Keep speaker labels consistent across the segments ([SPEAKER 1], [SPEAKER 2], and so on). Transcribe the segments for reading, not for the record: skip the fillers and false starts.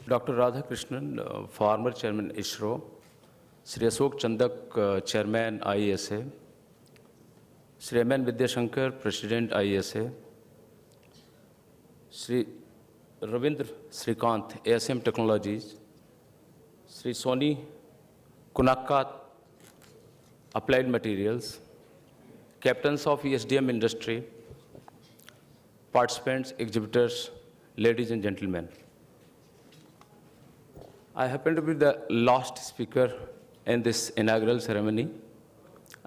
[SPEAKER 1] Dr. Radhakrishnan, former Chairman ISRO, Sri Ashok Chandak, Chairman IESA, Sri M.N. Vidyashankar, President IESA, Sri Ravindra Srikant, ASM Technologies, Sri Soni Kunakka, Applied Materials, captains of ESDM industry, participants, exhibitors, ladies and gentlemen. I happen to be the last speaker in this inaugural ceremony,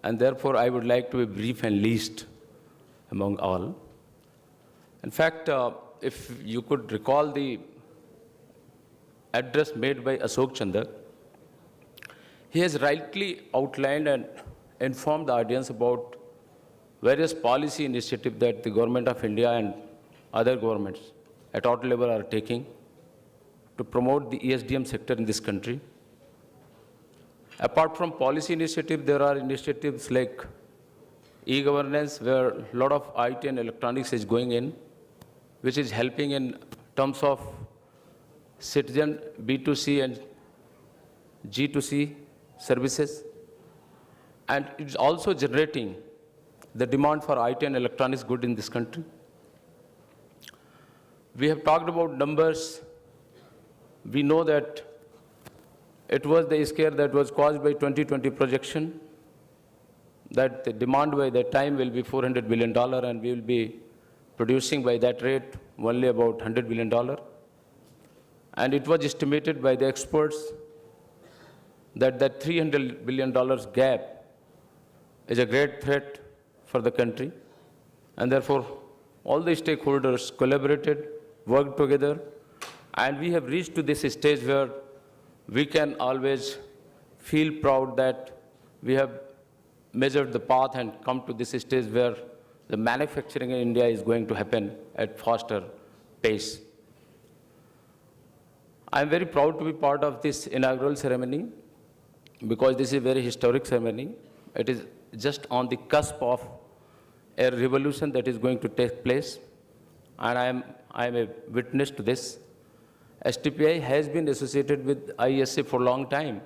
[SPEAKER 1] and therefore I would like to be brief and least among all. In fact, if you could recall the address made by Ashok Chandak, he has rightly outlined and informed the audience about various policy initiatives that the government of India and other governments at all levels are taking to promote the ESDM sector in this country. Apart from policy initiatives, there are initiatives like e-governance, where a lot of IT and electronics is going in, which is helping in terms of citizen B2C and G2C services. And it's also generating the demand for IT and electronics goods in this country. We have talked about numbers. We know that it was the scare that was caused by 2020 projection, that the demand by that time will be $400 billion, and we will be producing by that rate only about $100 billion. And it was estimated by the experts that that $300 billion gap is a great threat for the country. And therefore, all the stakeholders collaborated, worked together, and we have reached to this stage where we can always feel proud that we have measured the path and come to this stage where the manufacturing in India is going to happen at faster pace. I'm very proud to be part of this inaugural ceremony because this is a very historic ceremony. It is just on the cusp of a revolution that is going to take place, and I am a witness to this. STPI has been associated with IESA for a long time,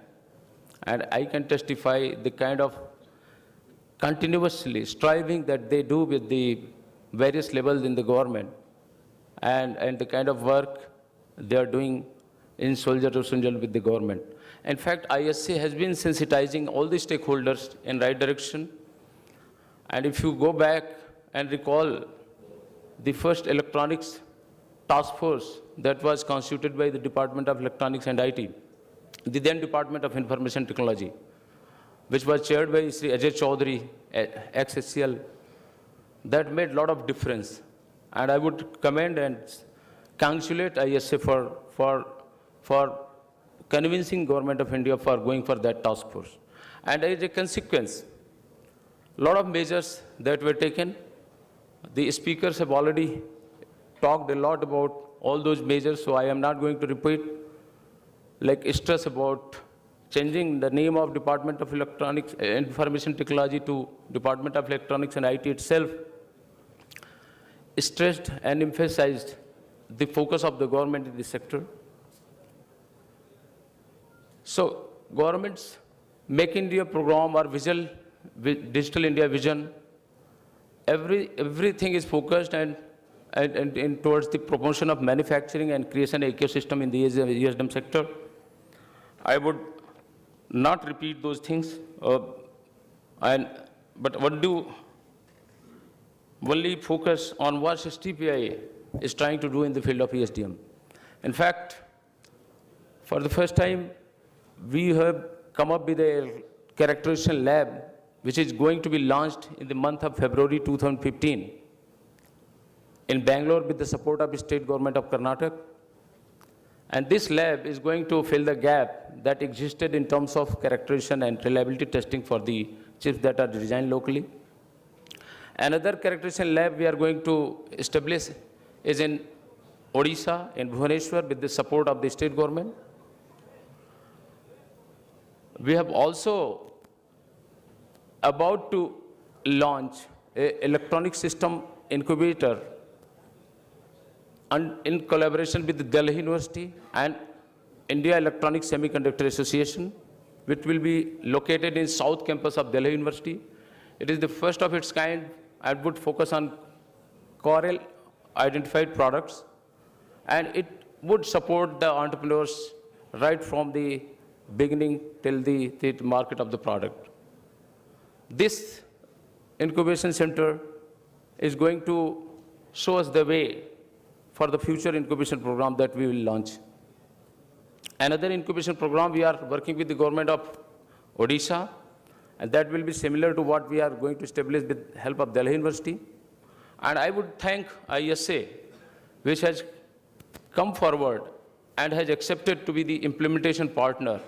[SPEAKER 1] and I can testify the kind of continuously striving that they do with the various levels in the government, and the kind of work they are doing in soldier to soldier with the government. In fact, IESA has been sensitizing all the stakeholders in right direction. And if you go back and recall the first electronics task force that was constituted by the Department of Electronics and IT, the then Department of Information Technology, which was chaired by Sri Ajay Chaudhary, ex-SCL, that made a lot of difference. And I would commend and congratulate IESA for convincing Government of India for going for that task force. And as a consequence, a lot of measures that were taken. The speakers have already talked a lot about all those measures, so I am not going to repeat, like stress about changing the name of Department of Electronics and Information Technology to Department of Electronics and IT itself, stressed and emphasized the focus of the government in this sector. So government's Make India program or Digital India vision, everything is focused and towards the promotion of manufacturing and creation of ecosystem in the ESDM sector. I would not repeat those things, but what do only focus on what STPI is trying to do in the field of ESDM. In fact, for the first time, we have come up with a characterization lab which is going to be launched in the month of February 2015 in Bangalore with the support of the state government of Karnataka. And this lab is going to fill the gap that existed in terms of characterization and reliability testing for the chips that are designed locally. Another characterization lab we are going to establish is in Odisha, in Bhubaneswar, with the support of the state government. We have also about to launch an electronic system incubator in collaboration with the Delhi University and India Electronic Semiconductor Association, which will be located in South Campus of Delhi University. It is the first of its kind and would focus on Corel identified products, and it would support the entrepreneurs right from the beginning till the market of the product. This incubation center is going to show us the way for the future incubation program that we will launch. Another incubation program, we are working with the government of Odisha, and that will be similar to what we are going to establish with help of Delhi University. And I would thank IESA, which has come forward and has accepted to be the implementation partner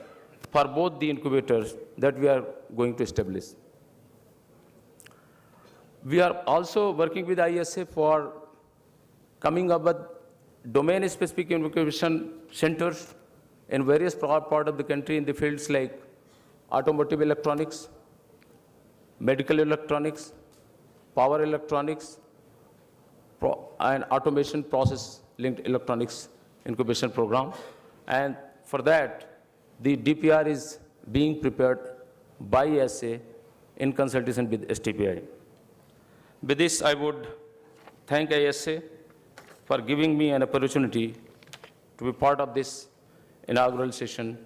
[SPEAKER 1] for both the incubators that we are going to establish. We are also working with IESA for coming up with domain-specific incubation centers in various parts of the country in the fields like automotive electronics, medical electronics, power electronics, and automation process-linked electronics incubation program. And for that, the DPR is being prepared by IESA in consultation with STPI. With this, I would thank IESA for giving me an opportunity to be part of this inaugural session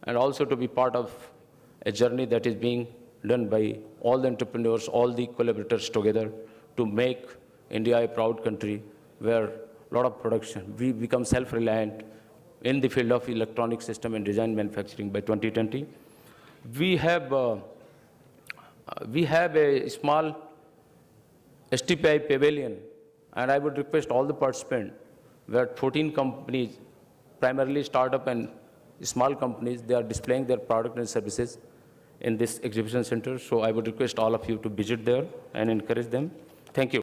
[SPEAKER 1] and also to be part of a journey that is being done by all the entrepreneurs, all the collaborators together to make India a proud country where a lot of production, we become self-reliant in the field of electronic system and design manufacturing by 2020. We have a small STPI pavilion, and I would request all the participants, where 14 companies, primarily startup and small companies, they are displaying their product and services in this exhibition center. So I would request all of you to visit there and encourage them. Thank you.